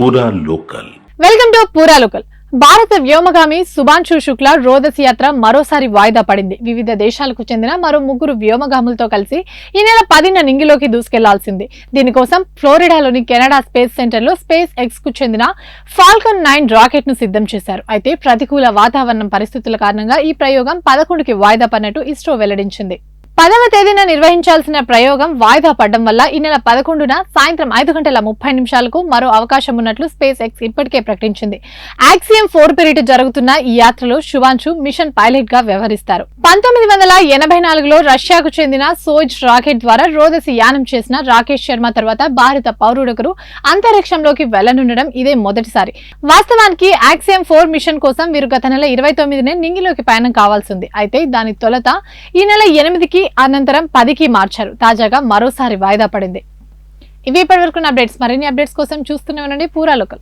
పూరా local. Welcome to పూరా local. భారత వ్యోమగామి శుభాంశు శుక్లా రోదస్ యాత్ర మరోసారి వాయిదా పడింది. వివిధ దేశాలకు చెందిన మరో 3 వ్యోమగాములతో కలిసి ఈ నెల 10న నింగిలోకి దూసుకెళ్లాల్సింది. దీనికోసం ఫ్లోరిడాలోని కెనడా స్పేస్ సెంటర్ లో స్పేస్ ఎక్స్ కు చెందిన ఫాల్కన్ 9 రాకెట్ ను సిద్ధం చేశారు. అయితే ప్రతికూల వాతావరణం పరిస్థితుల కారణంగా ఈ ప్రయోగం 11కి వాయిదా పడినట్టు ఇస్రో వెల్లడించింది. 10వ తేదీన నిర్వహించాల్సిన ప్రయోగం వాయిదా పడడం వల్ల ఈ నెల 11న సాయంత్రం 5:30 మరో అవకాశం ఉన్నట్లు స్పేస్ ఎక్స్ ఇప్పటికే ప్రకటించింది. యాక్సియం 4 పేరిట జరుగుతున్న ఈ యాత్రలో శుభాంశు మిషన్ పైలట్ గా వ్యవహరిస్తారు. 1984లో రష్యాకు చెందిన సోయుజ్ రాకెట్ ద్వారా రోదసి యానం చేసిన రాకేష్ శర్మ తర్వాత భారత పౌరుడొకరు అంతరిక్షంలోకి వెళ్లనుండడం ఇదే మొదటిసారి. వాస్తవానికి యాక్సియం 4 మిషన్ కోసం వీరు గత నెల 29నే నింగిలోకి పయనం కావాల్సింది. అయితే దాని తొలుత ఈ నెల 8కి అనంతరం 10కి మార్చారు. తాజాగా మరోసారి వాయిదా పడింది. ఇవి ఇప్పటివరకు అప్డేట్స్. మరిన్ని అప్డేట్స్ కోసం చూస్తూనే ఉండండి పూరా లోకల్.